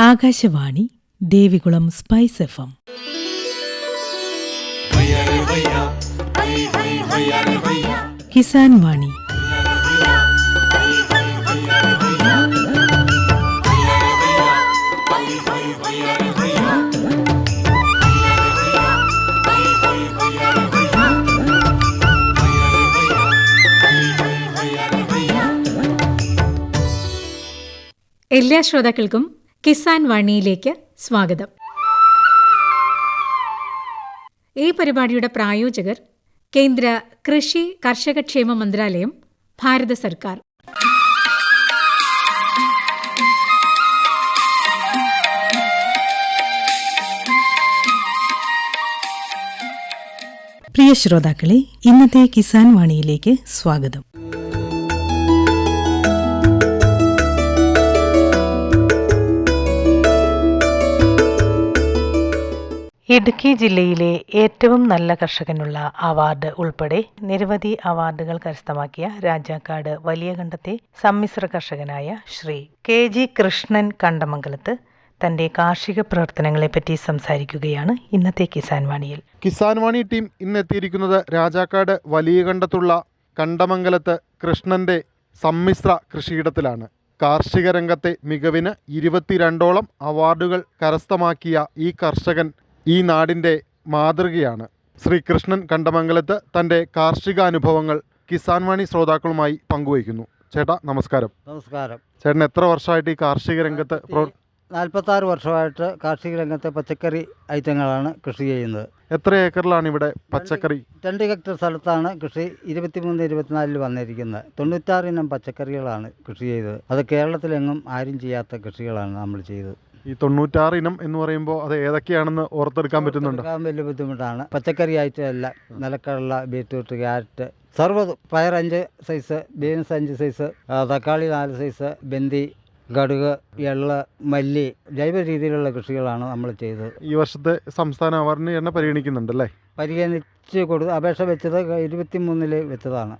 Akashvani Devikulam spice FM. Kisan വാണി. എല്ലാ ശ്രോതാക്കൾക്കും കിസാൻ വാണിയിലേക്ക് സ്വാഗതം. ഈ പരിപാടിയുടെ പ്രായോജകർ കേന്ദ്ര കൃഷി കർഷകക്ഷേമ മന്ത്രാലയം, ഭാരത സർക്കാർ. പ്രിയ ശ്രോതാക്കളെ, ഇന്നത്തെ കിസാൻ വാണിയിലേക്ക് സ്വാഗതം. ഇടുക്കി ജില്ലയിലെ ഏറ്റവും നല്ല കർഷകനുള്ള അവാർഡ് ഉൾപ്പെടെ നിരവധി അവാർഡുകൾ കരസ്ഥമാക്കിയ രാജാക്കാട് വലിയകണ്ടത്തെ സമ്മിശ്ര കർഷകനായ ശ്രീ KG കൃഷ്ണൻ കണ്ടമംഗലത്ത് തന്റെ കാർഷിക പ്രവർത്തനങ്ങളെപ്പറ്റി സംസാരിക്കുകയാണ് ഇന്നത്തെ കിസാൻ വാണിയിൽ. കിസാൻ വാണി ടീം ഇന്നെത്തിയിരിക്കുന്നത് രാജാക്കാട് വലിയകണ്ടത്തുള്ള കണ്ടമംഗലത്ത് കൃഷ്ണന്റെ സമ്മിശ്ര കൃഷിയിടത്തിലാണ്. കാർഷിക രംഗത്തെ മികവിന് 22ഓളം അവാർഡുകൾ കരസ്ഥമാക്കിയ ഈ കർഷകൻ ഈ നാടിൻ്റെ മാതൃകയാണ്. ശ്രീ കൃഷ്ണൻ കണ്ടമംഗലത്ത് തൻ്റെ കാർഷിക അനുഭവങ്ങൾ കിസാൻ വാണി ശ്രോതാക്കളുമായി പങ്കുവയ്ക്കുന്നു. ചേട്ടാ നമസ്കാരം. നമസ്കാരം. ചേട്ടൻ എത്ര വർഷമായിട്ട് ഈ കാർഷിക രംഗത്ത് 46 വർഷമായിട്ട് കാർഷിക രംഗത്തെ പച്ചക്കറി ഐറ്റങ്ങളാണ് കൃഷി ചെയ്യുന്നത്. എത്ര ഏക്കറിലാണ് ഇവിടെ പച്ചക്കറി? 2 ഹെക്ടർ സ്ഥലത്താണ് കൃഷി 23-24 വന്നിരിക്കുന്നത്. 96 ഇനം പച്ചക്കറികളാണ് കൃഷി ചെയ്തത്. അത് കേരളത്തിലെങ്ങും ആരും ചെയ്യാത്ത കൃഷികളാണ് നമ്മൾ ചെയ്തത്. ഈ 96 ഇനം എന്ന് പറയുമ്പോൾ അത് ഏതൊക്കെയാണെന്ന് ഓർത്തെടുക്കാൻ പറ്റുന്നുണ്ടോ? വലിയ ബുദ്ധിമുട്ടാണ്. പച്ചക്കറി ഐറ്റമല്ല, നിലക്കടല, ബീറ്റ്റൂട്ട്, ക്യാരറ്റ്, സർവ്വതും. പയർ 5 സൈസ്, ബീൻസ് 5 സൈസ്, തക്കാളി 4 സൈസ്, ബന്ദി, കടുക്, എള്ള്, മല്ലി, ജൈവ രീതിയിലുള്ള കൃഷികളാണ് നമ്മൾ ചെയ്തത്. ഈ വർഷത്തെ സംസ്ഥാന അവാർഡിന് എന്നെ പരിഗണിക്കുന്നുണ്ടല്ലേ? പരിഗണിച്ച് അപേക്ഷ വെച്ചത് 23 വെച്ചതാണ്.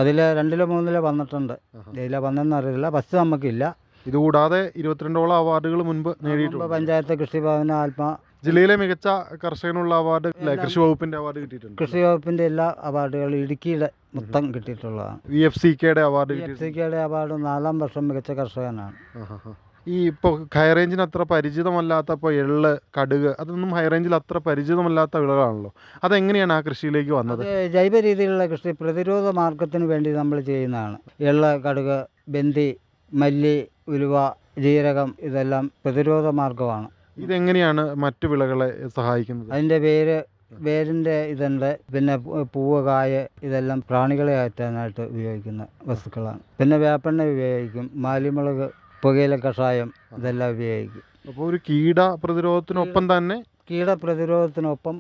അതിൽ 2-3 വന്നിട്ടുണ്ട്. ഇതിലെ വന്നെന്ന് അറിയില്ല. ഫസ്റ്റ് നമുക്കില്ല. ഇതുകൂടാതെ 22ഓളം അവാർഡുകൾ മുൻപ് നേടിയിട്ടുണ്ട്. പഞ്ചായത്ത് കൃഷിഭവന്, ആത്മ, ജില്ലയിലെ മികച്ച കർഷകനുള്ള അവാർഡ് കൃഷി വകുപ്പിന്റെ അവാർഡ് കിട്ടിയിട്ടുണ്ട്. കൃഷി വകുപ്പിന്റെ എല്ലാ അവാർഡുകളും ഇടുക്കിയുടെ മൊത്തം കിട്ടിയിട്ടുള്ളതാണ്. VFCKയുടെ അവാർഡ് അവാർഡ് 4ാം വർഷം മികച്ച കർഷകനാണ്. ഈ ഇപ്പോൾ ഹൈറേഞ്ചിന് അത്ര പരിചിതമല്ലാത്ത ഇപ്പോൾ എള്ള്, കടുക്, അതൊന്നും ഹൈറേഞ്ചിൽ അത്ര പരിചിതമല്ലാത്ത വിളകളാണല്ലോ. അതെങ്ങനെയാണ് ആ കൃഷിയിലേക്ക് വന്നത്? ജൈവ രീതിയിലുള്ള കൃഷി പ്രതിരോധ മാർഗത്തിന് വേണ്ടി നമ്മൾ ചെയ്യുന്നതാണ്. എള്ള്, കടുക്, ബന്ദി, മല്ലി, ഉലുവ, ജീരകം, ഇതെല്ലാം പ്രതിരോധ മാർഗമാണ്. ഇതെങ്ങനെയാണ് മറ്റു വിളകളെ സഹായിക്കുന്നത്? അതിൻ്റെ വേരിൻ്റെ ഇതുണ്ട്. പിന്നെ പൂവ്, കായ, ഇതെല്ലാം പ്രാണികളെ അകറ്റാനായിട്ട് ഉപയോഗിക്കുന്ന വസ്തുക്കളാണ്. പിന്നെ വേപ്പെണ്ണ ഉപയോഗിക്കും, മാലിമുളക്, പുകയില കഷായം, ഇതെല്ലാം ഉപയോഗിക്കും. അപ്പോൾ ഒരു കീടപ്രതിരോധത്തിനൊപ്പം തന്നെ കീടപ്രതിരോധത്തിനൊപ്പം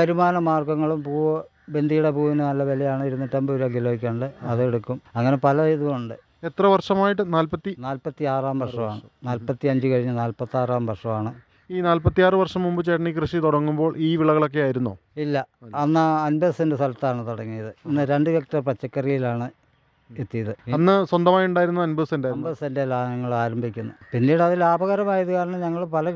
വരുമാന മാർഗങ്ങളും. പൂവ്, ബന്ദിയുടെ പൂവിന് നല്ല വിലയാണ്, 250 രൂപ കിലോയ്ക്കുണ്ട്. അതെടുക്കും. അങ്ങനെ പല ഇതുമുണ്ട്. എത്ര വർഷമായിട്ട്? 46ാം വർഷമാണ്. 45 കഴിഞ്ഞ് 46ാം വർഷമാണ്. ഈ 46 വർഷം മുമ്പ് ചേട്ടൻ ഈ കൃഷി തുടങ്ങുമ്പോൾ ഈ വിളകളൊക്കെ ആയിരുന്നോ? ഇല്ല, അന്ന് 50 സെൻറ്റ് സ്ഥലത്താണ് തുടങ്ങിയത്. ഇന്ന് 2 ഹെക്ടർ പച്ചക്കറിയിലാണ് എത്തിയത്. അന്ന് സ്വന്തമായി ഉണ്ടായിരുന്ന 50 സെൻറ്റിലാണ് ഞങ്ങൾ ആരംഭിക്കുന്നത്. പിന്നീട് അത് ലാഭകരമായത് കാരണം ഞങ്ങൾ പല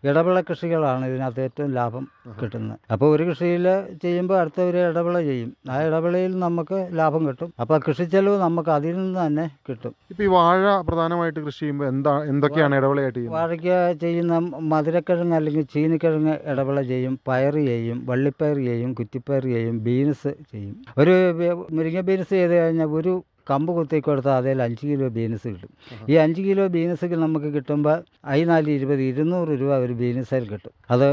ഇടവിള കൃഷികളാണ് ഇതിനകത്ത് ഏറ്റവും ലാഭം കിട്ടുന്നത്. അപ്പോൾ ഒരു കൃഷിയിൽ ചെയ്യുമ്പോൾ അടുത്ത ഒരു ഇടവിള ചെയ്യും. ആ ഇടവിളയിൽ നമുക്ക് ലാഭം കിട്ടും. അപ്പോൾ കൃഷിച്ചെലവ് നമുക്ക് അതിൽ നിന്ന് തന്നെ കിട്ടും. ഇപ്പോൾ ഈ വാഴ പ്രധാനമായിട്ട് കൃഷി ചെയ്യുമ്പോൾ എന്തൊക്കെയാണ് ഇടവിളയായിട്ട് ചെയ്യുന്നത്? വാഴയ്ക്ക് ചെയ്യുന്ന മധുരക്കിഴങ്ങ് അല്ലെങ്കിൽ ചീനിക്കിഴങ്ങ് ഇടവിള ചെയ്യും, പയർ ചെയ്യും, വള്ളിപ്പയർ ചെയ്യും, കുറ്റിപ്പയർ ചെയ്യും, ബീൻസ് ചെയ്യും. ഒരു മുരിങ്ങ ബീൻസ് ചെയ്ത് കഴിഞ്ഞാൽ ഒരു കമ്പ് കുത്തി കൊടുത്താൽ അതിൽ 5 കിലോ ബീൻസ് കിട്ടും. ഈ 5 കിലോ ബീൻസ് നമുക്ക് കിട്ടുമ്പോൾ 200 രൂപ ഒരു ബീൻസിൽ കിട്ടും. അത്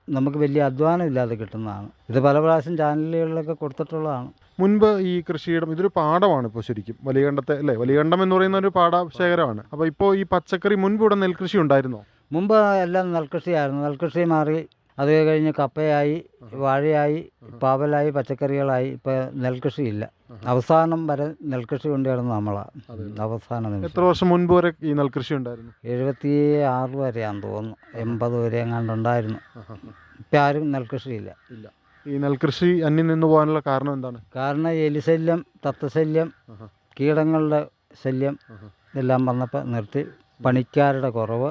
നമുക്ക് വലിയ അധ്വാനം ഇല്ലാതെ കിട്ടുന്നതാണ്. ഇത് പല പ്രാവശ്യം ചാനലുകളിലൊക്കെ കൊടുത്തിട്ടുള്ളതാണ്. മുൻപ് ഈ കൃഷിയിടം ഇതൊരു പാടമാണ് ഇപ്പോൾ ശരിക്കും വലിയകണ്ടത്തെ അല്ലേ? വലിയകണ്ടം എന്ന് പറയുന്ന ഒരു പാടശേഖരമാണ്. അപ്പോൾ ഇപ്പോൾ ഈ പച്ചക്കറി മുൻപ് ഇവിടെ നെൽകൃഷി ഉണ്ടായിരുന്നോ? മുമ്പ് എല്ലാം നെൽകൃഷിയായിരുന്നു. നെൽകൃഷി മാറി അത് കഴിഞ്ഞ് കപ്പയായി, വാഴയായി, പാവലായി, പച്ചക്കറികളായി. ഇപ്പോൾ നെൽകൃഷിയില്ല. അവസാനം വരെ നെൽകൃഷി കൊണ്ടുവരുന്ന നമ്മളാണ്. അവസാനം എത്ര വർഷം മുൻപ് വരെ ഈ നെൽകൃഷി ഉണ്ടായിരുന്നു? 76 വരെയാണെന്ന് തോന്നുന്നു. 80 വരെ എങ്ങാണ്ടുണ്ടായിരുന്നു. ഇപ്പം ആരും നെൽകൃഷിയില്ല. ഈ നെൽകൃഷി അന്യം നിന്ന് പോകാനുള്ള കാരണം എന്താണ്? കാരണം എലിശല്യം, തത്തശല്യം, കീടങ്ങളുടെ ശല്യം എല്ലാം വന്നപ്പോൾ നിർത്തി. പണിക്കാരുടെ കുറവ്,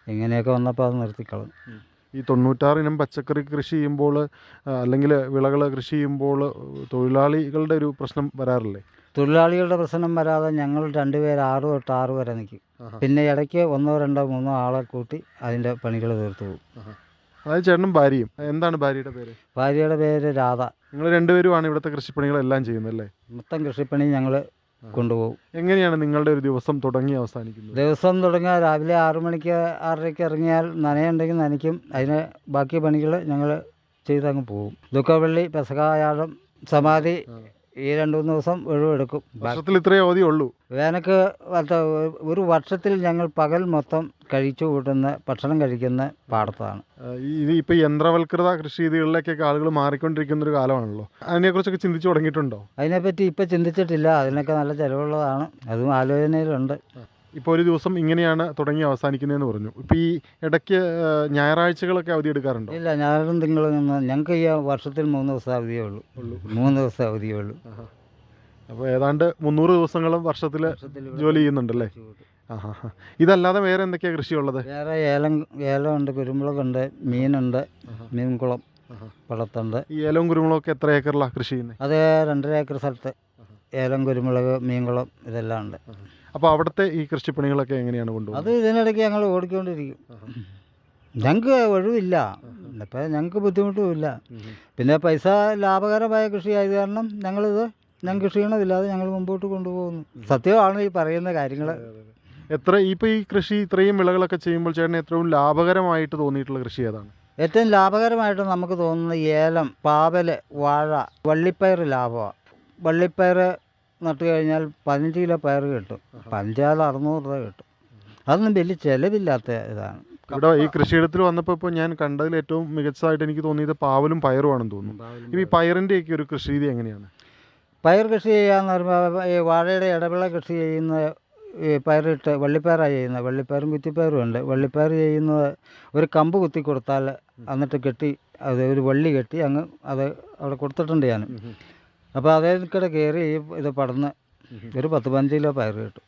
ഇങ്ങനെയൊക്കെ വന്നപ്പോൾ അത് നിർത്തിക്കളഞ്ഞു. ഈ 96 ഇനം പച്ചക്കറി കൃഷി ചെയ്യുമ്പോൾ അല്ലെങ്കിൽ വിളകൾ കൃഷി ചെയ്യുമ്പോൾ തൊഴിലാളികളുടെ ഒരു പ്രശ്നം വരാറില്ലേ? തൊഴിലാളികളുടെ പ്രശ്നം വരാതെ ഞങ്ങൾ 2 പേര് 6 തൊട്ട് 6 വരെ നിൽക്കും. പിന്നെ ഇടയ്ക്ക് 1, 2, 3 ആളെ കൂട്ടി അതിൻ്റെ പണികൾ തീർത്തു പോകും. അതായത് ചേട്ടനും ഭാര്യയും. എന്താണ് ഭാര്യയുടെ പേര്? ഭാര്യയുടെ പേര് രാധ. നിങ്ങൾ രണ്ടുപേരുമാണ് ഇവിടുത്തെ കൃഷിപ്പണികളെല്ലാം ചെയ്യുന്നത് അല്ലേ? മൊത്തം കൃഷിപ്പണി ഞങ്ങൾ കൊണ്ടുപോകും. എങ്ങനെയാണ് നിങ്ങളുടെ ഒരു ദിവസം തുടങ്ങി അവസാനിക്കുന്നത്? ദിവസം തുടങ്ങിയാൽ രാവിലെ 6 മണിക്ക് 6:30 ഇറങ്ങിയാൽ നനയുണ്ടെങ്കിൽ നനയ്ക്കും. അതിന് ബാക്കി പണികൾ ഞങ്ങൾ ചെയ്തങ്ങ് പോകും. ദുഃഖവെള്ളി, പെസഹ, വ്യാഴം, സമാധി ഈ 2-3 ദിവസം ഒഴിവെടുക്കും. വർഷത്തിൽ ഇത്രയേ അവധി ഉള്ളൂ? വേനൽക്ക് ഒരു വർഷത്തിൽ ഞങ്ങൾ പകൽ മൊത്തം കഴിച്ചു കൂട്ടുന്ന ഭക്ഷണം കഴിക്കുന്ന പാടത്താണ്. ഇപ്പോൾ യന്ത്രവൽകൃത കൃഷി രീതികളിലേക്കൊക്കെ ആളുകൾ മാറിക്കൊണ്ടിരിക്കുന്ന ഒരു കാലമാണല്ലോ. അതിനെക്കുറിച്ചൊക്കെ ചിന്തിച്ചു തുടങ്ങിയിട്ടുണ്ടോ? അതിനെപ്പറ്റി ഇപ്പം ചിന്തിച്ചിട്ടില്ല. അതിനൊക്കെ നല്ല ചിലവുള്ളതാണ്. അതും ആലോചനയിലുണ്ട്. ഇപ്പോൾ ഒരു ദിവസം ഇങ്ങനെയാണ് തുടങ്ങി അവസാനിക്കുന്നതെന്ന് പറഞ്ഞു. ഇപ്പോൾ ഈ ഇടയ്ക്ക് ഞായറാഴ്ചകളൊക്കെ അവധി എടുക്കാറുണ്ടോ? ഇല്ല, ഞായറും തിങ്കളും ഞങ്ങൾക്ക് ഈ വർഷത്തിൽ 3 ദിവസം അവധിയേ ഉള്ളൂ. 3 ദിവസം അവധിയേ ഉള്ളൂ. അപ്പോൾ ഏതാണ്ട് 300 ദിവസങ്ങളും വർഷത്തിൽ ജോലി ചെയ്യുന്നുണ്ടല്ലേ? ഇതല്ലാതെ വേറെ എന്തൊക്കെയാണ് കൃഷിയുള്ളത്? വേറെ ഏലമുണ്ട്, കുരുമുളകുണ്ട്, മീനുണ്ട്, മീൻകുളം വളർത്തുണ്ട്. ഈ ഏലവും കുരുമുളകൊക്കെ എത്ര ഏക്കറിലാണ് കൃഷി ചെയ്യുന്നത്? അത് 2.5 ഏക്കർ സ്ഥലത്ത് ഏലം, കുരുമുളക്, മീൻകുളം ഇതെല്ലാം ഉണ്ട്. അപ്പോൾ അവിടുത്തെ ഈ കൃഷിപ്പണികളൊക്കെ എങ്ങനെയാണ് കൊണ്ടുപോകുന്നത്? അത് ഇതിനിടയ്ക്ക് ഞങ്ങൾ ഓടിക്കൊണ്ടിരിക്കും. ഞങ്ങൾക്ക് ഒഴിവില്ല, ഇപ്പം ഞങ്ങൾക്ക് ബുദ്ധിമുട്ടുമില്ല. പിന്നെ പൈസ ലാഭകരമായ കൃഷി ആയത് കാരണം ഞങ്ങൾ ക്ഷീണമില്ലാതെ ഞങ്ങൾ മുമ്പോട്ട് കൊണ്ടുപോകുന്നു. സത്യമാണ് ഈ പറയുന്ന കാര്യങ്ങൾ. ഇപ്പോൾ ഈ കൃഷി ഇത്രയും വിളകളൊക്കെ ചെയ്യുമ്പോൾ ചേട്ടന് ഏറ്റവും ലാഭകരമായിട്ട് തോന്നിയിട്ടുള്ള കൃഷി ഏതാണ്? ഏറ്റവും ലാഭകരമായിട്ട് നമുക്ക് തോന്നുന്നത് ഏലം, പാവല്, വാഴ, വള്ളിപ്പയർ ലാഭമാണ്. വള്ളിപ്പയർ നട്ട് കഴിഞ്ഞാൽ 15 കിലോ പയർ കിട്ടും. 5 600 രൂപ കിട്ടും. അതൊന്നും വലിയ ചിലവില്ലാത്ത ഇതാണ്. ഇവിടെ ഈ കൃഷിയിടത്തിൽ വന്നപ്പോൾ ഇപ്പോൾ ഞാൻ കണ്ടതിൽ ഏറ്റവും മികച്ചതായിട്ട് എനിക്ക് തോന്നിയത് പാവലും പയറുമാണെന്ന് തോന്നുന്നു. ഈ പയറിൻ്റെയൊക്കെ ഒരു കൃഷി രീതി എങ്ങനെയാണ്? പയർ കൃഷി ചെയ്യാന്ന് പറയുമ്പോൾ ഈ വാഴയുടെ ഇടവിള കൃഷി ചെയ്യുന്ന പയറിട്ട് വള്ളിപ്പയറാണ് ചെയ്യുന്നത്. വള്ളിപ്പയറും കുറ്റിപ്പയറും ഉണ്ട്. വള്ളിപ്പയർ ചെയ്യുന്നത് ഒരു കമ്പ് കുത്തി കൊടുത്താൽ എന്നിട്ട് കെട്ടി അത് ഒരു വള്ളി കെട്ടി അങ്ങ് അത് അവിടെ കൊടുത്തിട്ടുണ്ട് ഞാൻ. അപ്പോൾ അതേക്കിടെ കയറി ഇത് പടന്ന് ഒരു 10-15 കിലോ പയർ കിട്ടും.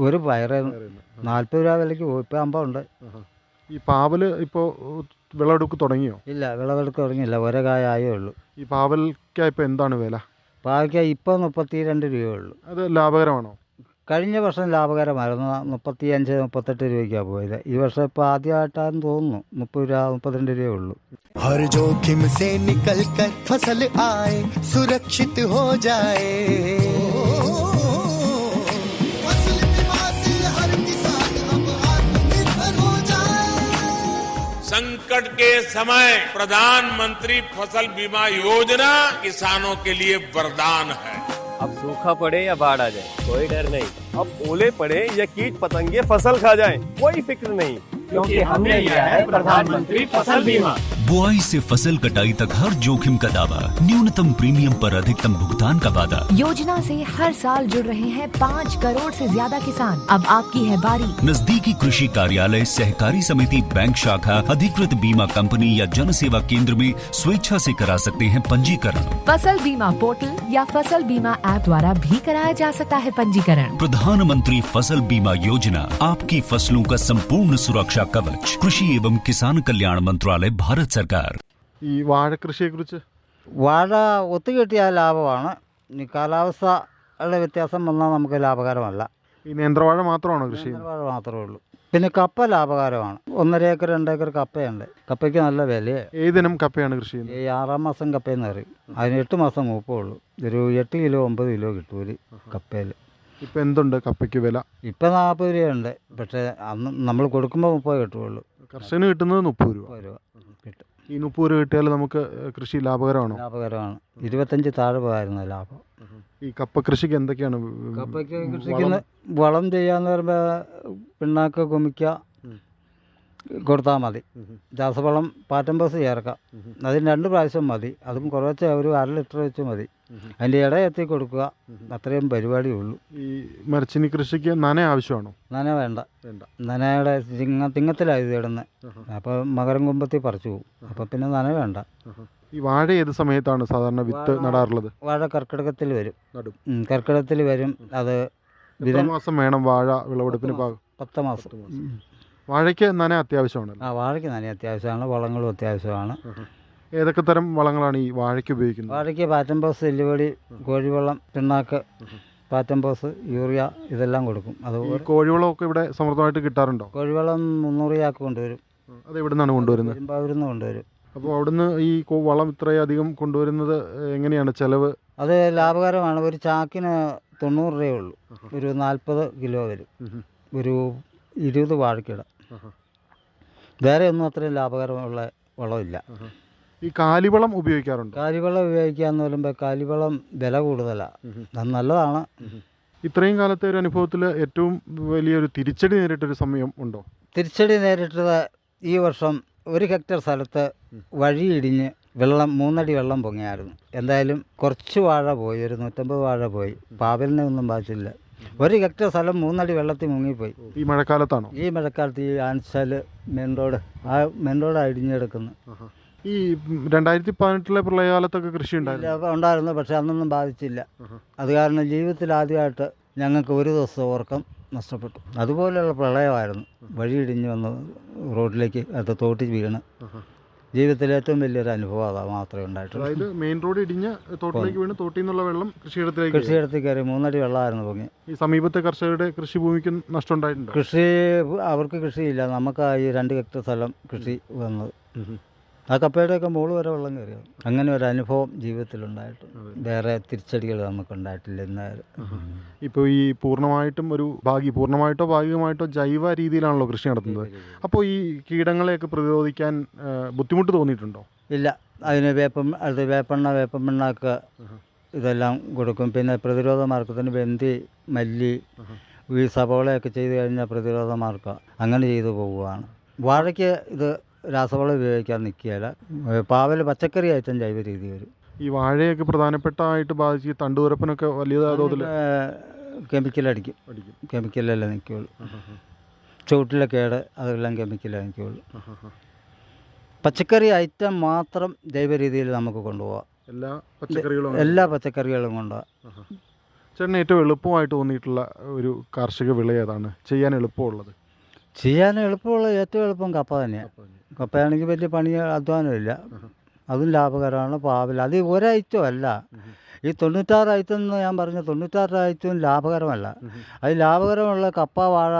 ഒരു പയറ് 40 രൂപ വിലയ്ക്ക് പോകും. ഇപ്പോൾ 50 ഉണ്ട്. ഈ പാവൽ ഇപ്പോൾ വിളവെടുപ്പ് തുടങ്ങിയോ? ഇല്ല, വിളവെടുപ്പ് തുടങ്ങിയില്ല. ഒരേ കായ ആയേ ഉള്ളൂ. ഈ പാവൽക്ക ഇപ്പോൾ എന്താണ് വില? പാവയ്ക്ക ഇപ്പോൾ 32 രൂപയേ ഉള്ളൂ. അത് ലാഭകരമാണോ? കഴിഞ്ഞ വർഷം ലാഭകരമായിരുന്നു. 35-38 രൂപയ്ക്കാണ് പോയത്. ഈ വർഷം ഇപ്പോൾ ആദ്യമായിട്ടാണെന്ന് തോന്നുന്നു 30 രൂപ 32 രൂപയേ ഉള്ളൂ. हर जोखिम से निकल कर फसल आए, सुरक्षित हो जाए, फसल बीमा से हर किसान अब आत्मनिर्भर हो जाए। संकट के समय प्रधानमंत्री फसल बीमा योजना किसानों के लिए वरदान है। अब सूखा पड़े या बाढ़ आ जाए कोई डर नहीं। अब ओले पड़े या कीट पतंगे फसल खा जाए कोई फिक्र नहीं, क्योंकि हमने लिया है प्रधानमंत्री फसल बीमा। बुआई से फसल कटाई तक हर जोखिम का दावा, न्यूनतम प्रीमियम पर अधिकतम भुगतान का वादा। योजना से हर साल जुड़ रहे हैं 5 करोड़ से ज्यादा किसान। अब आपकी है बारी। नजदीकी कृषि कार्यालय, सहकारी समिति, बैंक शाखा, अधिकृत बीमा कंपनी या जन सेवा केंद्र में स्वेच्छा से करा सकते हैं पंजीकरण। फसल बीमा पोर्टल या फसल बीमा ऐप द्वारा भी कराया जा सकता है पंजीकरण। प्रधानमंत्री फसल बीमा योजना, आपकी फसलों का संपूर्ण सुरक्षा कवच। कृषि एवं किसान कल्याण मंत्रालय, भारत सरकार। ഈ വാഴക്കൃഷിയെക്കുറിച്ച്? വാഴ ഒത്തുകിട്ടിയാൽ ലാഭമാണ്. ഈ കാലാവസ്ഥയുടെ വ്യത്യാസം വന്നാൽ നമുക്ക് ലാഭകരമല്ല. ഈ നേന്ത്രവാഴ മാത്രമാണോ കൃഷി? നേന്ത്രവാഴ മാത്രമേ ഉള്ളൂ. പിന്നെ കപ്പ ലാഭകരമാണ്. 1.5 ഏക്കർ 2 ഏക്കർ കപ്പയുണ്ട്. കപ്പയ്ക്ക് നല്ല വിലയാണ്. ഏതിനം കപ്പയാണ് കൃഷി ചെയ്യുന്നത്? ഈ 6-ാം മാസം കപ്പയെന്ന് പറയും. അതിന് 8 മാസം മൂപ്പുള്ളൂ. ഒരു 8 കിലോ 9 കിലോ കിട്ടും ഒരു കപ്പയിൽ. ഇപ്പം എന്തുണ്ട് കപ്പയ്ക്ക് വില? ഇപ്പം 40 രൂപയുണ്ട്. പക്ഷേ അന്ന് നമ്മൾ കൊടുക്കുമ്പോൾ 30 കിട്ടുകയുള്ളൂ. കർഷകന് കിട്ടുന്നത് 30 രൂപ. 30 രൂപ കിട്ടും. ഈ 30 രൂപ കിട്ടിയാൽ നമുക്ക് കൃഷി ലാഭകരമാണോ? ലാഭകരമാണ്. 25 താഴെ പോയായിരുന്നു ലാഭം. ഈ കപ്പ കൃഷിക്ക് എന്തൊക്കെയാണ്? കപ്പയ്ക്ക് കൃഷിക്ക് വളം ചെയ്യാന്ന് പറയുമ്പോൾ പിണ്ണാക്ക് കുമിക്ക കൊടുത്താൽ മതി. രാസവളം പാറ്റംബോസ് ചേർക്കാം. അതിന് 2 പ്രാവശ്യം മതി. അതും കുറച്ച് ഒരു 1/2 ലിറ്റർ വെച്ച് മതി. അതിൻ്റെ ഇട എത്തി കൊടുക്കുക. അത്രയും പരിപാടിയേ ഉള്ളൂ. ഈ മരച്ചിനി കൃഷിക്ക് നന ആവശ്യമാണോ? നന വേണ്ട. നനയുടെ തിങ്ങത്തിലാണ് ഇത് ഇടുന്നത്. അപ്പോൾ മകരം കുമ്പത്തിൽ പറിച്ചു പോകും. അപ്പോൾ പിന്നെ നന വേണ്ട. ഈ വാഴ ഏത് സമയത്താണ് സാധാരണ വിത്ത് നടാറുള്ളത്? വാഴ കർക്കിടകത്തിൽ വരും. കർക്കിടകത്തിൽ വരും. അത് എത്ര മാസം വേണം വാഴ വിളവെടുപ്പിന്? 10 മാസം. വാഴയ്ക്ക് നന അത്യാവശ്യമാണല്ലോ. വാഴയ്ക്ക് നനയും അത്യാവശ്യമാണ്, വളങ്ങളും അത്യാവശ്യമാണ്. ഏതൊക്കെ തരം വളങ്ങളാണ് ഈ വാഴയ്ക്ക് ഉപയോഗിക്കുന്നത്? വാഴയ്ക്ക് പാറ്റംപോസ്, എല്ലുപൊടി, കോഴിവെള്ളം, പിണ്ണാക്ക്, പാറ്റംപോസ്, യൂറിയ ഇതെല്ലാം കൊടുക്കും. ഈ അതുപോലെ കോഴിവളമൊക്കെ ഇവിടെ സമൃദ്ധമായിട്ട് കിട്ടാറുണ്ടോ? കോഴിവെള്ളം 300 ചാക്ക് കൊണ്ടുവരും. അത് എവിടെ നിന്നാണ് കൊണ്ടുവരുന്നത്? പെരുമ്പാവൂരിൽ കൊണ്ടുവരും. അപ്പോൾ അവിടുന്ന് ഈ വളം ഇത്രയധികം കൊണ്ടുവരുന്നത് എങ്ങനെയാണ് ചെലവ്? അത് ലാഭകരമാണ്. ഒരു ചാക്കിന് 90 രൂപയേ ഉള്ളൂ. ഒരു 40 കിലോ വരും. ഒരു 20 വാഴയ്ക്കിട. വേറെ ഒന്നും അത്രയും ലാഭകരമുള്ള വളമില്ല. ഈ കാലിവളം ഉപയോഗിക്കാറുണ്ട്? കാലിവളം ഉപയോഗിക്കാന്ന് പറയുമ്പോൾ കാലിവളം വില കൂടുതലാണ്. അത് നല്ലതാണ്. ഇത്രയും കാലത്തെ ഒരു അനുഭവത്തിൽ ഏറ്റവും വലിയൊരു തിരിച്ചടി നേരിട്ടൊരു സമയം ഉണ്ടോ? തിരിച്ചടി നേരിട്ടത് ഈ വർഷം 1 ഹെക്ടർ സ്ഥലത്ത് വഴിയിടിഞ്ഞ് 3 അടി വെള്ളം പൊങ്ങിയായിരുന്നു. എന്തായാലും കുറച്ച് വാഴ പോയി, ഒരു 150 വാഴ പോയി. പാവലിനെ ഒന്നും ബാധിച്ചില്ല. 1 ഹെക്ടർ സ്ഥലം 3 അടി വെള്ളത്തിൽ മുങ്ങിപ്പോയി. ഈ മഴക്കാലത്താണോ? ഈ മഴക്കാലത്ത് ഈ ആൻസാൽ മെയിൻ റോഡ് ഇടിഞ്ഞെടുക്കുന്നു. ഈ 2018 പ്രളയകാലത്തൊക്കെ കൃഷി ഉണ്ടായിരുന്നു, പക്ഷെ അന്നൊന്നും ബാധിച്ചില്ല. അത് കാരണം ജീവിതത്തിൽ ആദ്യമായിട്ട് ഞങ്ങൾക്ക് ഒരു ദിവസം ഉറക്കം നഷ്ടപ്പെട്ടു. അതുപോലെയുള്ള പ്രളയമായിരുന്നു. വഴിയിടിഞ്ഞ് വന്ന് റോഡിലേക്ക് അത് തോട്ടി വീണ് ജീവിതത്തിലെ ഏറ്റവും വലിയൊരു അനുഭവം അതാ മാത്രമേ ഉണ്ടായിട്ടുള്ളൂ. അതായത് മെയിൻ റോഡ് ഇടിഞ്ഞ് തോട്ടിലേക്ക് വീണ് തോട്ടിൽ നിന്നുള്ള വെള്ളം കൃഷിയിടത്തിൽ കയറി 3 അടി വെള്ളമായിരുന്നു പൊങ്ങി. ഈ സമീപത്തെ കർഷകരുടെ കൃഷിഭൂമിക്ക് നഷ്ടം ഉണ്ടായിട്ടുണ്ടോ? അവർക്ക് കൃഷിയില്ല. നമുക്ക് ഈ 2 ഹെക്ടർ സ്ഥലം കൃഷി വന്നത്. ആ കപ്പയുടെയൊക്കെ മുകളിൽ വരെ വെള്ളം കയറിയത്. അങ്ങനെ ഒരു അനുഭവം ജീവിതത്തിലുണ്ടായിട്ടുണ്ട്. വേറെ തിരിച്ചടികൾ നമുക്കുണ്ടായിട്ടില്ല ഇന്നേരം. ഇപ്പോൾ ഈ പൂർണ്ണമായിട്ടോ ഭാഗികമായിട്ടോ ജൈവ രീതിയിലാണല്ലോ കൃഷി നടത്തുന്നത്. അപ്പോൾ ഈ കീടങ്ങളെയൊക്കെ പ്രതിരോധിക്കാൻ ബുദ്ധിമുട്ട് തോന്നിയിട്ടുണ്ടോ? ഇല്ല. അതിന് വേപ്പെണ്ണ, വേപ്പൻ പിണ്ണാക്ക് ഇതെല്ലാം കൊടുക്കും. പിന്നെ പ്രതിരോധ മാർഗത്തിന് വെന്തി, മല്ലി, ഈ സവോളയൊക്കെ ചെയ്ത് കഴിഞ്ഞാൽ പ്രതിരോധ മാർഗം അങ്ങനെ ചെയ്തു പോവുകയാണ്. വാഴയ്ക്ക് ഇത് രാസവളം ഉപയോഗിക്കാൻ നിൽക്കുകയില്ല. പാവൽ പച്ചക്കറി ഐറ്റം ജൈവ രീതി വരും. ഈ വാഴയൊക്കെ പ്രധാനപ്പെട്ടായിട്ട് ബാധിച്ച് തണ്ടുതുരപ്പനൊക്കെ വലിയ തോതിൽ കെമിക്കലടിക്കും. കെമിക്കലല്ലേ നിൽക്കുകയുള്ളൂ. ചുവട്ടിലെ കേട് അതെല്ലാം കെമിക്കലേ നിൽക്കുകയുള്ളൂ. പച്ചക്കറി ഐറ്റം മാത്രം ജൈവ രീതിയിൽ നമുക്ക് കൊണ്ടുപോകാം. എല്ലാ പച്ചക്കറികളും കൊണ്ടുപോകാം. ചേട്ടന് ഏറ്റവും എളുപ്പമായിട്ട് തോന്നിയിട്ടുള്ള ഒരു കാർഷിക വിള ഏതാണ്? ചെയ്യാൻ എളുപ്പമുള്ളത്? ഏറ്റവും എളുപ്പം കപ്പ തന്നെയാണ്. കപ്പയാണെങ്കിൽ വലിയ അധ്വാനമില്ല. അതും ലാഭകരമാണ്. പാവൽ അത് ഒരൈറ്റം അല്ല. ഈ 96 ഐറ്റം എന്ന് ഞാൻ പറഞ്ഞ 96 ഐറ്റവും ലാഭകരമല്ല. അത് ലാഭകരമുള്ള കപ്പ, വാഴ,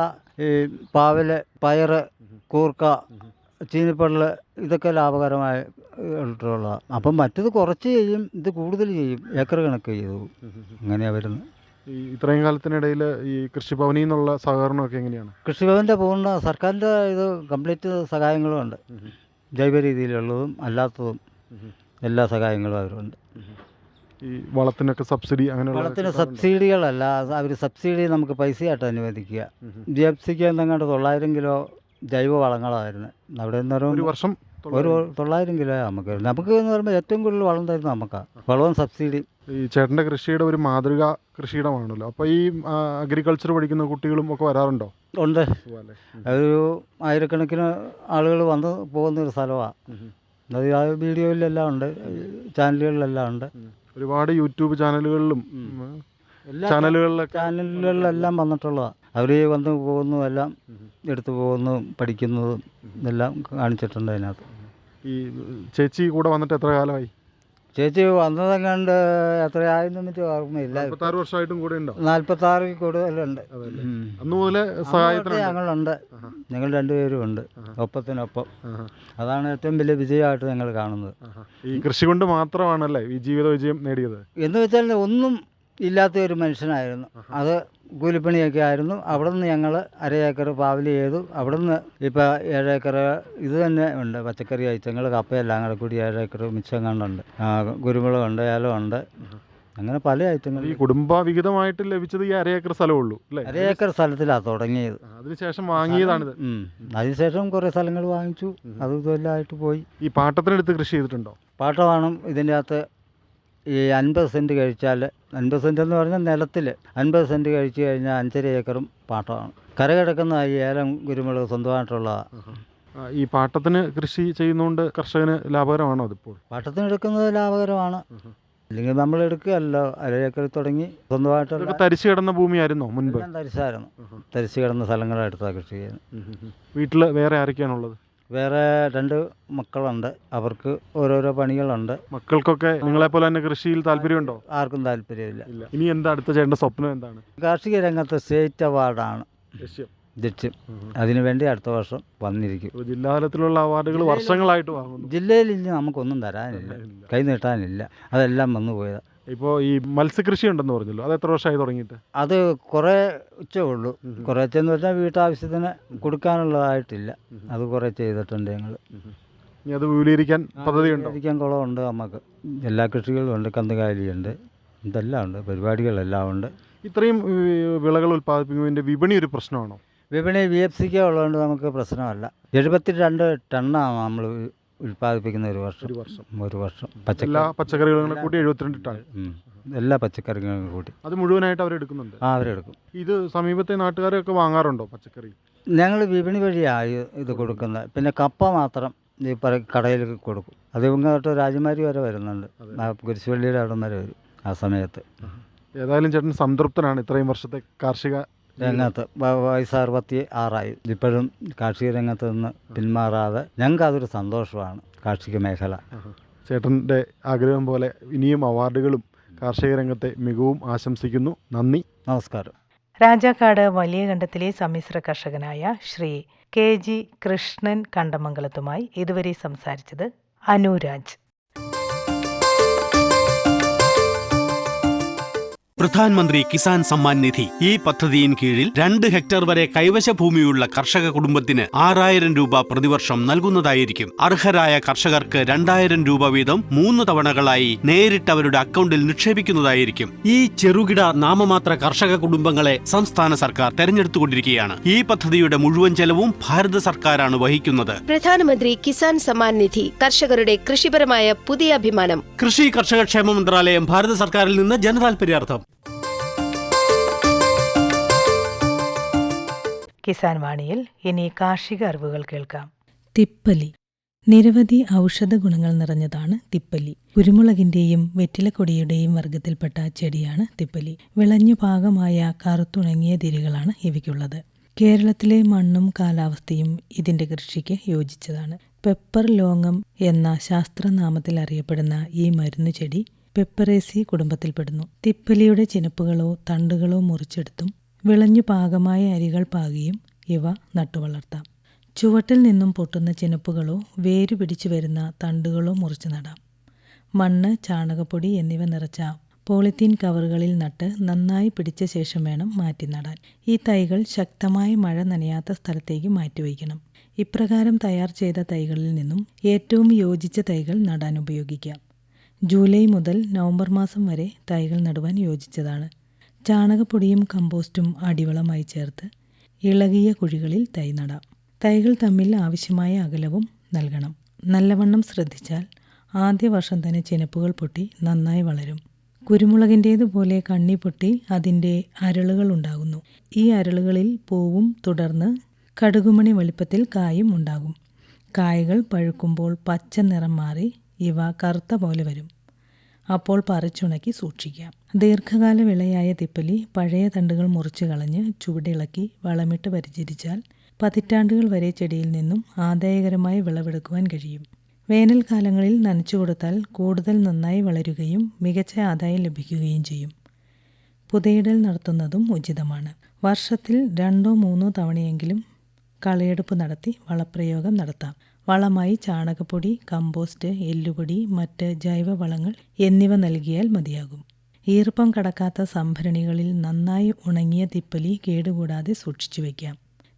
ഈ പാവൽ, പയർ, കൂർക്ക, ചീനിപ്പള്ള് ഇതൊക്കെ ലാഭകരമായിട്ടുള്ളതാണ്. അപ്പം മറ്റത് കുറച്ച് ചെയ്യും, ഇത് കൂടുതൽ ചെയ്യും. ഏക്കർ കണക്ക് ചെയ്തു അങ്ങനെയാണ് വരുന്നത്. ഈ ഇത്രയും കാലത്തിനിടയിൽ ഈ കൃഷിഭവനിൽ നിന്നുള്ള സഹകരണമൊക്കെ എങ്ങനെയാണ്? കൃഷിഭവൻ്റെ സർക്കാരിൻ്റെ ഇത് കംപ്ലീറ്റ് സഹായങ്ങളും ഉണ്ട്. ജൈവ രീതിയിലുള്ളതും അല്ലാത്തതും എല്ലാ സഹായങ്ങളും അവരുണ്ട്. ഈ വളത്തിനൊക്കെ സബ്സിഡി വളത്തിന് സബ്സിഡികളല്ല, അവർ സബ്സിഡി നമുക്ക് പൈസയായിട്ട് അനുവദിക്കുക. GFCക്ക് എന്തെങ്കിലും 900 കിലോ ജൈവ വളങ്ങളായിരുന്നു. അവിടെ നിന്ന് ഒരു വർഷം 900 കിലോ നമുക്ക് എന്ന് പറയുമ്പോൾ ഏറ്റവും കൂടുതൽ വളം തരുന്നത് നമുക്കാണ്. വളവും സബ്സിഡി. ഈ ചേട്ടൻ്റെ കൃഷിയുടെ ഒരു മാതൃക കൃഷിയിടമാണല്ലോ. അപ്പോൾ ഈ അഗ്രികൾച്ചർ പഠിക്കുന്ന കുട്ടികളും ഒക്കെ വരാറുണ്ടോ? ഉണ്ട്. അതൊരു 1000കണക്കിന് ആളുകൾ വന്ന് പോകുന്നൊരു സ്ഥലമാണ്. അത് ആ വീഡിയോയിലെല്ലാം ഉണ്ട്, ചാനലുകളിലെല്ലാം ഉണ്ട്. ഒരുപാട് യൂട്യൂബ് ചാനലുകളിലെല്ലാം വന്നിട്ടുള്ളതാണ്. അവർ വന്ന് പോകുന്നതും എടുത്തു പോകുന്നതും പഠിക്കുന്നതും ഇതെല്ലാം കാണിച്ചിട്ടുണ്ട് അതിനകത്ത്. ഈ ചേച്ചി കൂടെ വന്നിട്ട് എത്ര കാലമായി? ചേച്ചി വന്നതെങ്ങാണ്ട് എത്രയായെന്ന് എനിക്ക് ഓർമ്മയില്ല. 46 വർഷമായിട്ടും കൂടെ ഉണ്ടോ? 46 കൂടുതലുണ്ട്. അന്ന് മുതലേ സഹായത്തിന് ഞങ്ങളുണ്ട്. ഞങ്ങൾ 2 പേരും ഉണ്ട് ഒപ്പത്തിനൊപ്പം. അതാണ് ഏറ്റവും വലിയ വിജയമായിട്ട് ഞങ്ങൾ കാണുന്നത്. ഈ കൃഷി കൊണ്ട് മാത്രമാണല്ലേ ഈ ജീവിത വിജയം നേടിയത്? എന്ന് വെച്ചാൽ ഒന്നും ഇല്ലാത്ത ഒരു മനുഷ്യനായിരുന്നു. അത് കൂലിപ്പണിയൊക്കെ ആയിരുന്നു. അവിടെ നിന്ന് ഞങ്ങൾ 1/2 ഏക്കർ പാവൽ ചെയ്തു. അവിടെ നിന്ന് ഇപ്പോൾ 7 ഏക്കർ ഇത് തന്നെ ഉണ്ട്. പച്ചക്കറി ഐറ്റങ്ങൾ, കപ്പയെല്ലാം കൂടെ കൂടി 7 ഏക്കർ മിച്ചം കണ്ടുണ്ട്. കുരുമുളകുണ്ട്, ഏലമുണ്ട്, അങ്ങനെ പല ഐറ്റങ്ങൾ. ഈ കുടുംബവിഹിതമായിട്ട് ലഭിച്ചത് ഈ 1/2 ഏക്കർ സ്ഥലമുള്ളൂ അല്ലേ? 1/2 ഏക്കർ സ്ഥലത്തിലാണ് തുടങ്ങിയത്. അതിനുശേഷം വാങ്ങിയതാണിത്. അതിനുശേഷം കുറേ സ്ഥലങ്ങൾ വാങ്ങിച്ചു. അത് ഇതെല്ലാമായിട്ട് പോയി. ഈ പാട്ടത്തിനെടുത്ത് കൃഷി ചെയ്തിട്ടുണ്ടോ? പാട്ടമാണ് ഇതിൻ്റെ അകത്ത്. ഈ 50 സെൻറ്റ് കഴിച്ചാൽ 50 സെൻറ്റ് എന്ന് പറഞ്ഞാൽ നിലത്തിൽ 50 സെൻറ്റ് കഴിച്ച് കഴിഞ്ഞാൽ 5.5 ഏക്കറും പാട്ടമാണ്. കരകിടക്കുന്ന ഈ ഏലം, കുരുമുളക് സ്വന്തമായിട്ടുള്ളതാണ്. ഈ പാട്ടത്തിന് കൃഷി ചെയ്യുന്നതുകൊണ്ട് കർഷകന് ലാഭകരമാണോ അതിപ്പോൾ? പാട്ടത്തിന് എടുക്കുന്നത് ലാഭകരമാണ്. ഇല്ലെങ്കിൽ നമ്മൾ എടുക്കുകയല്ലോ. അരയേക്കർ തുടങ്ങി സ്വന്തമായിട്ടുള്ള ഇതൊക്കെ തരിച്ചു കിടന്ന ഭൂമിയായിരുന്നോ മുൻപ്? എല്ലാം തരിശായിരുന്നു. തരിച്ചു കിടന്ന സ്ഥലങ്ങളെടുത്താണ് കൃഷി ചെയ്യുന്നത്. വീട്ടിൽ വേറെ ആരൊക്കെയാണുള്ളത്? വേറെ 2 മക്കളുണ്ട്. അവർക്ക് ഓരോരോ പണികളുണ്ട്. മക്കൾക്കൊക്കെ നിങ്ങളെപ്പോലെ തന്നെ കൃഷിയിൽ താല്പര്യമുണ്ടോ? ആർക്കും താല്പര്യമില്ല. ഇല്ല. ഇനി എന്താ അടുത്ത ചേട്ടൻ്റെ സ്വപ്നം എന്താണ്? കാർഷിക രംഗത്ത് സ്റ്റേറ്റ് അവാർഡാണ് ലക്ഷ്യം. അതിനുവേണ്ടി അടുത്ത വർഷം വന്നിരിക്കും. ഇപ്പോൾ ജില്ലാതലത്തിലുള്ള അവാർഡുകൾ വർഷങ്ങളായിട്ട് വാങ്ങുന്നു. ജില്ലയിൽ ഇനി നമുക്കൊന്നും തരാനില്ല, കൈ നീട്ടാനില്ല. അതെല്ലാം വന്നു പോയതാണ്. ഇപ്പോൾ ഈ മത്സ്യകൃഷി ഉണ്ടെന്ന് പറഞ്ഞല്ലോ, അത് എത്ര വർഷമായി തുടങ്ങിയിട്ട്? അത് കുറച്ചേ ഉള്ളൂ. കുറച്ചെന്ന് വെച്ചാൽ വീട്ടാവശ്യത്തിന് കൊടുക്കാനുള്ളതായിട്ടില്ല. അത് കുറേ ചെയ്തിട്ടുണ്ട് ഞങ്ങൾ. ഇനി അത് വിപുലീകരിക്കാൻ പദ്ധതിയുണ്ടോ? വിപുലീകരിക്കാൻ കുളമുണ്ട് നമുക്ക്. എല്ലാ കൃഷികളും ഉണ്ട്. കന്നുകാലിയുണ്ട്. ഇതെല്ലാം ഉണ്ട്. പരിപാടികളെല്ലാം ഉണ്ട്. ഇത്രയും വിളകൾ ഉൽപ്പാദിപ്പിക്കുന്നതിൻ്റെ വിപണി ഒരു പ്രശ്നമാണോ? വിപണി VFCK ഉള്ളതുകൊണ്ട് നമുക്ക് പ്രശ്നമല്ല. 72 ടണ്ണാണ് നമ്മൾ ഉൽപ്പാദിപ്പിക്കുന്ന ഒരു വർഷം. എല്ലാ പച്ചക്കറികളും കൂട്ടി 72 ടൺ. എല്ലാ പച്ചക്കറികളും കൂട്ടി അത് മുഴുവനായിട്ട് അവരെടുക്കുന്നുണ്ട്? അവരെടുക്കും. ഇത് സമീപത്തെ നാട്ടുകാരൊക്കെ വാങ്ങാറുണ്ടോ പച്ചക്കറി? ഞങ്ങൾ വിപണി വഴിയാണ് ഇത് കൊടുക്കുന്നത്. പിന്നെ കപ്പ മാത്രം ഈ കടയിൽ കൊടുക്കും. അത് ഇങ്ങോട്ട് രാജമാരി വരെ വരുന്നുണ്ട്. കുരിശുപള്ളിയുടെ അവിടം വരെ വരും ആ സമയത്ത്. ഏതായാലും ചേട്ടൻ സംതൃപ്തനാണ് ഇത്രയും വർഷത്തെ കാർഷിക രംഗത്ത്? വയസ്സ് 66 ഇപ്പോഴും കാർഷിക രംഗത്ത് നിന്ന് പിന്മാറാതെ ഞങ്ങൾക്ക് അതൊരു സന്തോഷമാണ്. കാർഷിക മേഖല ചേട്ടൻ്റെ ആഗ്രഹം പോലെ ഇനിയും അവാർഡുകളും കാർഷിക രംഗത്തെ മികവും ആശംസിക്കുന്നു. നന്ദി, നമസ്കാരം. രാജാക്കാട് വലിയ കണ്ടത്തിലെ സമ്മിശ്ര കർഷകനായ ശ്രീ KG കൃഷ്ണൻ കണ്ടമംഗലത്തുമായി ഇതുവരെ സംസാരിച്ചത് അനുരാജ്. പ്രധാൻമന്ത്രി കിസാൻ സമ്മാൻ നിധി ഈ പദ്ധതിയിൻ കീഴിൽ 2 ഹെക്ടർ വരെ കൈവശ ഭൂമിയുള്ള കർഷക കുടുംബത്തിന് 6000 രൂപ പ്രതിവർഷം നൽകുന്നതായിരിക്കും. അർഹരായ കർഷകർക്ക് 2000 രൂപ വീതം 3 തവണകളായി നേരിട്ട് അവരുടെ അക്കൗണ്ടിൽ നിക്ഷേപിക്കുന്നതായിരിക്കും. ഈ ചെറുകിട നാമമാത്ര കർഷക കുടുംബങ്ങളെ സംസ്ഥാന സർക്കാർ തെരഞ്ഞെടുത്തുകൊണ്ടിരിക്കുകയാണ്. ഈ പദ്ധതിയുടെ മുഴുവൻ ചെലവും ഭാരത സർക്കാരാണ് വഹിക്കുന്നത്. പ്രധാനമന്ത്രി കിസാൻ സമ്മാൻ നിധി കർഷകരുടെ കൃഷിപരമായ പുതിയ അഭിമാനം. കൃഷി കർഷക ക്ഷേമ മന്ത്രാലയം, ഭാരത സർക്കാരിൽ നിന്ന് ജനതാൽപര്യാർത്ഥം. കിസാൻ വാണിയിൽ ഇനി കാർഷിക അറിവുകൾ കേൾക്കാം. തിപ്പലി. നിരവധി ഔഷധ ഗുണങ്ങൾ നിറഞ്ഞതാണ് തിപ്പലി. കുരുമുളകിന്റെയും വെറ്റിലക്കൊടിയുടെയും വർഗത്തിൽപ്പെട്ട ചെടിയാണ് തിപ്പലി. വിളഞ്ഞു പാകമായ കറുത്തുണങ്ങിയ തിരികളാണ് ഇവയ്ക്കുള്ളത്. കേരളത്തിലെ മണ്ണും കാലാവസ്ഥയും ഇതിന്റെ കൃഷിക്ക് യോജിച്ചതാണ്. പെപ്പർ ലോങ്ങം എന്ന ശാസ്ത്രനാമത്തിൽ അറിയപ്പെടുന്ന ഈ മരുന്നു ചെടി പെപ്പറേസി കുടുംബത്തിൽപ്പെടുന്നു. തിപ്പലിയുടെ ചിനപ്പുകളോ തണ്ടുകളോ മുറിച്ചെടുത്തും വിളഞ്ഞു പാകമായ അരികൾ പാകിയും ഇവ നട്ടുവളർത്താം. ചുവട്ടിൽ നിന്നും പൊട്ടുന്ന ചിനപ്പുകളോ വേരു പിടിച്ചു വരുന്ന തണ്ടുകളോ മുറിച്ചു നടാം. മണ്ണ്, ചാണകപ്പൊടി എന്നിവ നിറച്ച പോളിത്തീൻ കവറുകളിൽ നട്ട് നന്നായി പിടിച്ച ശേഷം വേണം മാറ്റി നടാൻ. ഈ തൈകൾ ശക്തമായ മഴ നനയാത്ത സ്ഥലത്തേക്ക് മാറ്റിവയ്ക്കണം. ഇപ്രകാരം തയ്യാർ ചെയ്ത തൈകളിൽ നിന്നും ഏറ്റവും യോജിച്ച തൈകൾ നടാൻ ഉപയോഗിക്കാം. ജൂലൈ മുതൽ നവംബർ മാസം വരെ തൈകൾ നടുവാൻ യോജിച്ചതാണ്. ചാണകപ്പൊടിയും കമ്പോസ്റ്റും അടിവളമായി ചേർത്ത് ഇളകിയ കുഴികളിൽ തൈ നടാം. തൈകൾ തമ്മിൽ ആവശ്യമായ അകലവും നൽകണം. നല്ലവണ്ണം ശ്രദ്ധിച്ചാൽ ആദ്യ വർഷം തന്നെ ചിനപ്പുകൾ പൊട്ടി നന്നായി വളരും. കുരുമുളകിൻ്റേതുപോലെ കണ്ണി പൊട്ടി അതിൻ്റെ അരളുകൾ ഉണ്ടാകുന്നു. ഈ അരളുകളിൽ പൂവും തുടർന്ന് കടുകുമണി വലിപ്പത്തിൽ കായും ഉണ്ടാകും. കായകൾ പഴുക്കുമ്പോൾ പച്ച നിറം മാറി ഇവ കറുത്ത പോലെ വരും. അപ്പോൾ പറിച്ചുണക്കി സൂക്ഷിക്കാം. ദീർഘകാല വിളയായ തിപ്പലി പഴയ തണ്ടുകൾ മുറിച്ചു കളഞ്ഞ് ചുവടിളക്കി വളമിട്ട് പരിചരിച്ചാൽ പതിറ്റാണ്ടുകൾ വരെ ചെടിയിൽ നിന്നും ആദായകരമായ വിളവെടുക്കുവാൻ കഴിയും. വേനൽക്കാലങ്ങളിൽ നനച്ചു കൊടുത്താൽ കൂടുതൽ നന്നായി വളരുകയും മികച്ച ആദായം ലഭിക്കുകയും ചെയ്യും. പുതയിടൽ നടത്തുന്നതും ഉചിതമാണ്. വർഷത്തിൽ 2-3 തവണയെങ്കിലും കളയെടുപ്പ് നടത്തി വളപ്രയോഗം നടത്താം. വളമായി ചാണകപ്പൊടി, കമ്പോസ്റ്റ്, എല്ലുപൊടി, മറ്റ് ജൈവവളങ്ങൾ എന്നിവ നൽകിയാൽ മതിയാകും. ഈർപ്പം കടക്കാത്ത സംഭരണികളിൽ നന്നായി ഉണങ്ങിയ തിപ്പലി കേടുകൂടാതെ സൂക്ഷിച്ചു വയ്ക്കാം.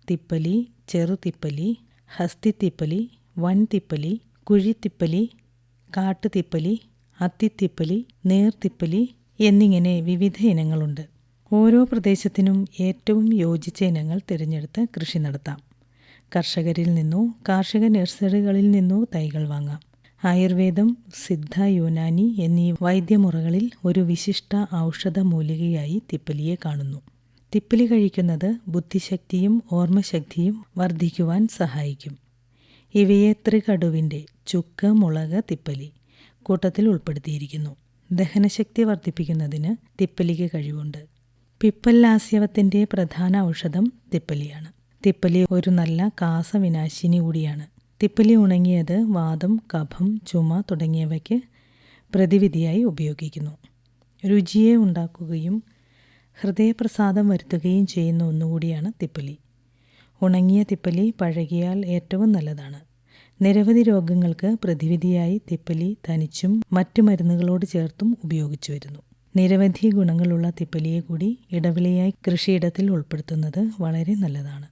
തിപ്പലി, ചെറുതിപ്പലി, ഹസ്തിത്തിപ്പലി, വൻതിപ്പലി, കുഴിത്തിപ്പലി, കാട്ടുതിപ്പലി, അത്തിത്തിപ്പലി, നീർത്തിപ്പലി എന്നിങ്ങനെ വിവിധ ഇനങ്ങളുണ്ട്. ഓരോ പ്രദേശത്തിനും ഏറ്റവും യോജിച്ച ഇനങ്ങൾ തിരഞ്ഞെടുത്ത് കൃഷി നടത്താം. കർഷകരിൽ നിന്നോ കാർഷിക നഴ്സറികളിൽ നിന്നോ തൈകൾ വാങ്ങാം. ആയുർവേദം, സിദ്ധ, യുനാനി എന്നീ വൈദ്യമുറകളിൽ ഒരു വിശിഷ്ട ഔഷധ മൂലികയായി തിപ്പലിയെ കാണുന്നു. തിപ്പലി കഴിക്കുന്നത് ബുദ്ധിശക്തിയും ഓർമ്മശക്തിയും വർദ്ധിക്കുവാൻ സഹായിക്കും. ഇവയെ ത്രികടുവിൻ്റെ ചുക്ക്, മുളക്, തിപ്പലി കൂട്ടത്തിൽ ഉൾപ്പെടുത്തിയിരിക്കുന്നു. ദഹനശക്തി വർദ്ധിപ്പിക്കുന്നതിന് തിപ്പലിക്ക് കഴിവുണ്ട്. പിപ്പല്ലാസ്യവത്തിൻ്റെ പ്രധാന ഔഷധം തിപ്പലിയാണ്. തിപ്പലി ഒരു നല്ല കാസവിനാശിനി കൂടിയാണ്. തിപ്പലി ഉണങ്ങിയത് വാതം, കഫം, ചുമ തുടങ്ങിയവയ്ക്ക് പ്രതിവിധിയായി ഉപയോഗിക്കുന്നു. രുചിയെ ഉണ്ടാക്കുകയും ഹൃദയപ്രസാദം വരുത്തുകയും ചെയ്യുന്ന ഒന്നുകൂടിയാണ് തിപ്പലി. ഉണങ്ങിയ തിപ്പലി പഴകിയാൽ ഏറ്റവും നല്ലതാണ്. നിരവധി രോഗങ്ങൾക്ക് പ്രതിവിധിയായി തിപ്പലി തനിച്ചും മറ്റു മരുന്നുകളോട് ചേർത്തും ഉപയോഗിച്ചു വരുന്നു. നിരവധി ഗുണങ്ങളുള്ള തിപ്പലിയെ കൂടി ഇടവിളയായി കൃഷിയിടത്തിൽ ഉൾപ്പെടുത്തുന്നത് വളരെ നല്ലതാണ്.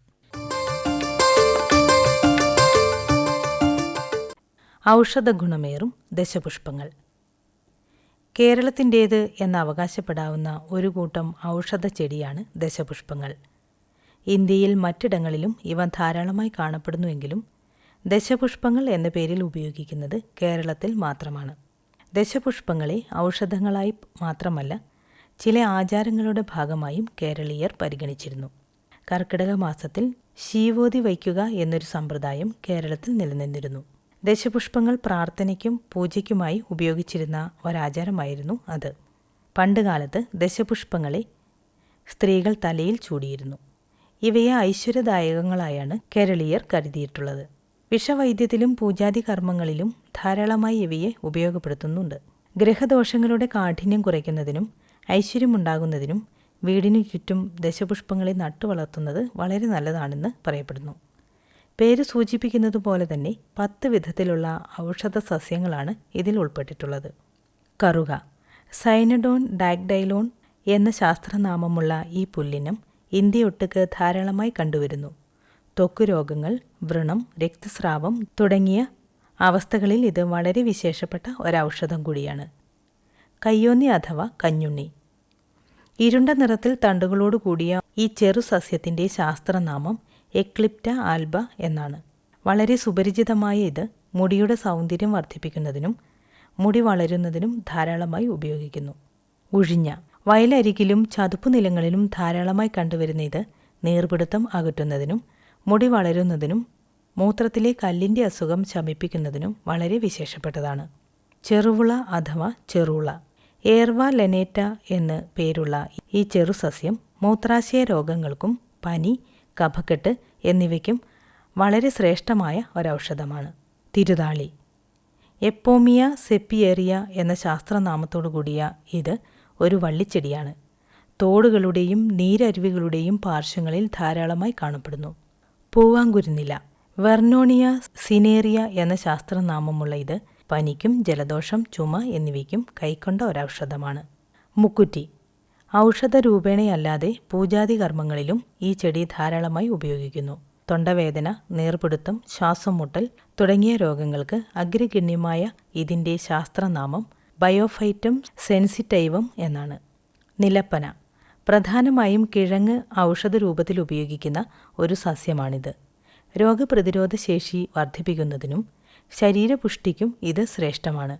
ഔഷധ ഗുണമേറും ദശപുഷ്പങ്ങൾ. കേരളത്തിൻ്റേത് എന്ന് അവകാശപ്പെടാവുന്ന ഒരു കൂട്ടം ഔഷധ ചെടിയാണ് ദശപുഷ്പങ്ങൾ. ഇന്ത്യയിൽ മറ്റിടങ്ങളിലും ഇവ ധാരാളമായി കാണപ്പെടുന്നുവെങ്കിലും ദശപുഷ്പങ്ങൾ എന്ന പേരിൽ ഉപയോഗിക്കുന്നത് കേരളത്തിൽ മാത്രമാണ്. ദശപുഷ്പങ്ങളെ ഔഷധങ്ങളായി മാത്രമല്ല ചില ആചാരങ്ങളുടെ ഭാഗമായും കേരളീയർ പരിഗണിച്ചിരുന്നു. കർക്കിടക മാസത്തിൽ ശീവോതി വയ്ക്കുക എന്നൊരു സമ്പ്രദായം കേരളത്തിൽ നിലനിന്നിരുന്നു. ദശപുഷ്പങ്ങൾ പ്രാർത്ഥനയ്ക്കും പൂജയ്ക്കുമായി ഉപയോഗിച്ചിരുന്ന ഒരാചാരമായിരുന്നു അത്. പണ്ടുകാലത്ത് ദശപുഷ്പങ്ങളെ സ്ത്രീകൾ തലയിൽ ചൂടിയിരുന്നു. ഇവയെ ഐശ്വര്യദായകങ്ങളായാണ് കേരളീയർ കരുതിയിട്ടുള്ളത്. വിഷവൈദ്യത്തിലും പൂജാതി കർമ്മങ്ങളിലും ധാരാളമായി ഇവയെ ഉപയോഗപ്പെടുത്തുന്നുണ്ട്. ഗ്രഹദോഷങ്ങളുടെ കാഠിന്യം കുറയ്ക്കുന്നതിനും ഐശ്വര്യമുണ്ടാകുന്നതിനും വീടിനു ചുറ്റും ദശപുഷ്പങ്ങളെ നട്ടുവളർത്തുന്നത് വളരെ നല്ലതാണെന്ന് പറയപ്പെടുന്നു. പേര് സൂചിപ്പിക്കുന്നത് പോലെ തന്നെ 10 വിധത്തിലുള്ള ഔഷധ സസ്യങ്ങളാണ് ഇതിൽ ഉൾപ്പെട്ടിട്ടുള്ളത്. കറുക, സൈനഡോൺ ഡാഗ്ഡൈലോൺ എന്ന ശാസ്ത്രനാമമുള്ള ഈ പുല്ലിനം ഇന്ത്യയൊട്ടുക്ക് ധാരാളമായി കണ്ടുവരുന്നു. ത്വക്ക് രോഗങ്ങൾ, വ്രണം, രക്തസ്രാവം തുടങ്ങിയ അവസ്ഥകളിൽ ഇത് വളരെ വിശേഷപ്പെട്ട ഒരൗഷധം കൂടിയാണ്. കയ്യോന്നി അഥവാ കഞ്ഞുണ്ണി. ഇരുണ്ട നിറത്തിൽ തണ്ടുകളോട് കൂടിയ ഈ ചെറു സസ്യത്തിൻ്റെ ശാസ്ത്രനാമം എക്ലിപ്റ്റ ആൽബ എന്നാണ്. വളരെ സുപരിചിതമായ ഇത് മുടിയുടെ സൗന്ദര്യം വർദ്ധിപ്പിക്കുന്നതിനും മുടി വളരുന്നതിനും ധാരാളമായി ഉപയോഗിക്കുന്നു. ഉഴിഞ്ഞ. വയലരികിലും ചതുപ്പു നിലങ്ങളിലും ധാരാളമായി കണ്ടുവരുന്ന ഇത് നീർപിടുത്തം അകറ്റുന്നതിനും മുടി വളരുന്നതിനും മൂത്രത്തിലെ കല്ലിൻ്റെ അസുഖം ശമിപ്പിക്കുന്നതിനും വളരെ വിശേഷപ്പെട്ടതാണ്. ചെറുവുള അഥവാ ചെറുള. ഏർവ ലെനേറ്റ എന്ന് പേരുള്ള ഈ ചെറു സസ്യം മൂത്രാശയ രോഗങ്ങൾക്കും പനി, കഫക്കെട്ട് എന്നിവയ്ക്കും വളരെ ശ്രേഷ്ഠമായ ഒരൗഷധമാണ്. തിരുതാളി. എപ്പോമിയ സെപ്പിയേറിയ എന്ന ശാസ്ത്രനാമത്തോടു കൂടിയ ഇത് ഒരു വള്ളിച്ചെടിയാണ്. തോടുകളുടെയും നീരരുവികളുടെയും പാർശ്വങ്ങളിൽ ധാരാളമായി കാണപ്പെടുന്നു. പൂവാങ്കുരുന്നില. വെർണോണിയ സിനേറിയ എന്ന ശാസ്ത്രനാമമുള്ള ഇത് പനിക്കും ജലദോഷം, ചുമ എന്നിവയ്ക്കും കൈക്കൊണ്ട ഒരൗഷധമാണ്. മുക്കുറ്റി. ഔഷധ രൂപേണയല്ലാതെ പൂജാതി കർമ്മങ്ങളിലും ഈ ചെടി ധാരാളമായി ഉപയോഗിക്കുന്നു. തൊണ്ടവേദന, നീർപിടുത്തം, ശ്വാസം മുട്ടൽ തുടങ്ങിയ രോഗങ്ങൾക്ക് അഗ്രഗണ്യമായ ഇതിൻ്റെ ശാസ്ത്രനാമം ബയോഫൈറ്റം സെൻസിറ്റൈവം എന്നാണ്. നിലപ്പന. പ്രധാനമായും കിഴങ്ങ് ഔഷധ രൂപത്തിൽ ഉപയോഗിക്കുന്ന ഒരു സസ്യമാണിത്. രോഗപ്രതിരോധ ശേഷി വർദ്ധിപ്പിക്കുന്നതിനും ശരീരപുഷ്ടിക്കും ഇത് ശ്രേഷ്ഠമാണ്.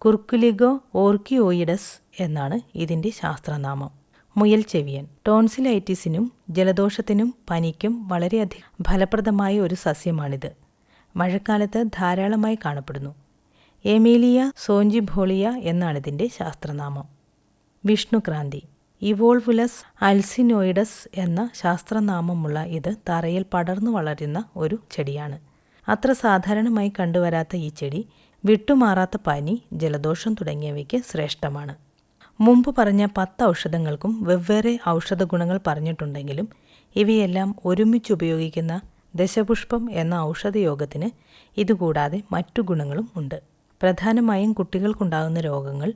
കുർക്കുലിഗോ ഓർക്കിയോയിഡസ് എന്നാണ് ഇതിൻ്റെ ശാസ്ത്രനാമം. മുയൽ ചെവിയൻ. ടോൺസിലൈറ്റിസിനും ജലദോഷത്തിനും പനിക്കും വളരെയധികം ഫലപ്രദമായ ഒരു സസ്യമാണിത്. മഴക്കാലത്ത് ധാരാളമായി കാണപ്പെടുന്നു. എമീലിയ സോഞ്ചിഭോളിയ എന്നാണിതിൻ്റെ ശാസ്ത്രനാമം. വിഷ്ണുക്രാന്തി. ഇവോൾവുലസ് അൽസിനോയിഡസ് എന്ന ശാസ്ത്രനാമമുള്ള ഇത് തറയിൽ പടർന്നു വളരുന്ന ഒരു ചെടിയാണ്. അത്ര സാധാരണമായി കണ്ടുവരാത്ത ഈ ചെടി വിട്ടുമാറാത്ത പനി, ജലദോഷം തുടങ്ങിയവയ്ക്ക് ശ്രേഷ്ഠമാണ്. മുമ്പ് പറഞ്ഞ 10 ഔഷധങ്ങൾക്കും വെവ്വേറെ ഔഷധ ഗുണങ്ങൾ പറഞ്ഞിട്ടുണ്ടെങ്കിലും ഇവയെല്ലാം ഒരുമിച്ച് ഉപയോഗിക്കുന്ന ദശപുഷ്പം എന്ന ഔഷധയോഗത്തിന് ഇതുകൂടാതെ മറ്റു ഗുണങ്ങളും ഉണ്ട്. പ്രധാനമായും കുട്ടികൾക്കുണ്ടാകുന്ന രോഗങ്ങൾ,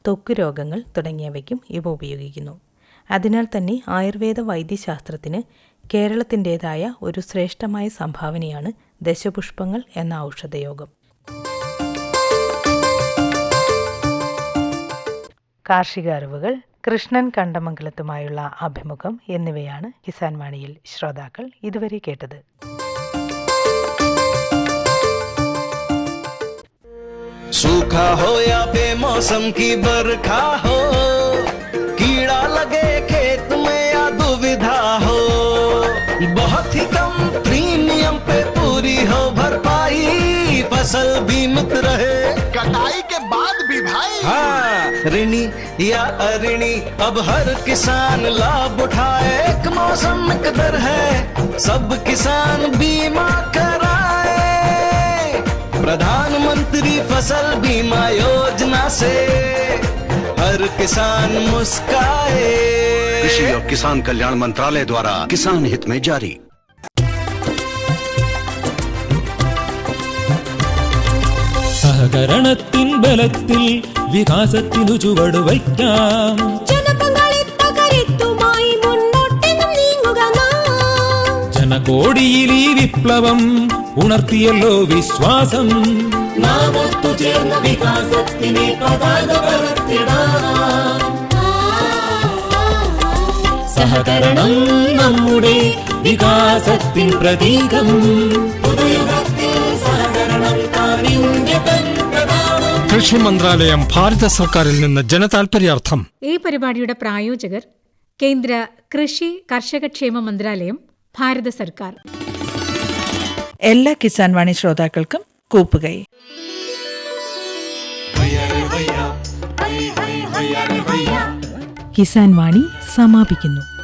ത്വക്ക് രോഗങ്ങൾ തുടങ്ങിയവയ്ക്കും ഇവ ഉപയോഗിക്കുന്നു. അതിനാൽ തന്നെ ആയുർവേദ വൈദ്യശാസ്ത്രത്തിന് കേരളത്തിൻ്റേതായ ഒരു ശ്രേഷ്ഠമായ സംഭാവനയാണ് ദശപുഷ്പങ്ങൾ എന്ന ഔഷധയോഗം. കാർഷിക അറിവുകൾ, കൃഷ്ണൻ കണ്ടമംഗലത്തുമായുള്ള അഭിമുഖം എന്നിവയാണ് കിസാൻ വാണിയിൽ ശ്രോതാക്കൾ ഇതുവരെ കേട്ടത്. सूखा हो या बेमौसम की बरखा हो, कीड़ा लगे खेत में या दुविधा हो, बहुत ही कम प्रीमियम पे पूरी हो भरपाई, फसल बीमित रहे कटाई के बाद भी भाई। हाँ, ऋणी या अऋणी अब हर किसान लाभ उठाए, एक मौसम कदर है सब किसान बीमा कराए। प्रधानमंत्री फसल बीमा योजना से हर किसान मुस्काए। कृषि और किसान कल्याण मंत्रालय द्वारा किसान हित में जारी। സഹകരണത്തിൻ ബലത്തിൽ വികാസത്തിനു ചുവടുവയ്ക്കാം. ജനപങ്കാളിത്തകരുത്തുമായി മുന്നോട്ടെന്നും നീങ്ങുക നാം. ജനകോടിയിൽ ഈ വിപ്ലവം ഉണർത്തിയല്ലോ വിശ്വാസം. നാം ഒത്തുചേർന്ന വികാസത്തിനെ പതാക പറത്തിടാം. സഹകരണം നമ്മുടെ വികാസത്തിൻ പ്രതീകം. കൃഷി മന്ത്രാലയം, ഭാരത സർക്കാരിൽ നിന്ന് ജനതാൽപര്യാർത്ഥം. ഈ പരിപാടിയുടെ പ്രായോജകർ കേന്ദ്ര കൃഷി കർഷകക്ഷേമ മന്ത്രാലയം, ഭാരത സർക്കാർ. എല്ലാ കിസാൻ വാണി ശ്രോതാക്കൾക്കും കൂപ്പുകൈ. കിസാൻ വാണി സമാപിക്കുന്നു.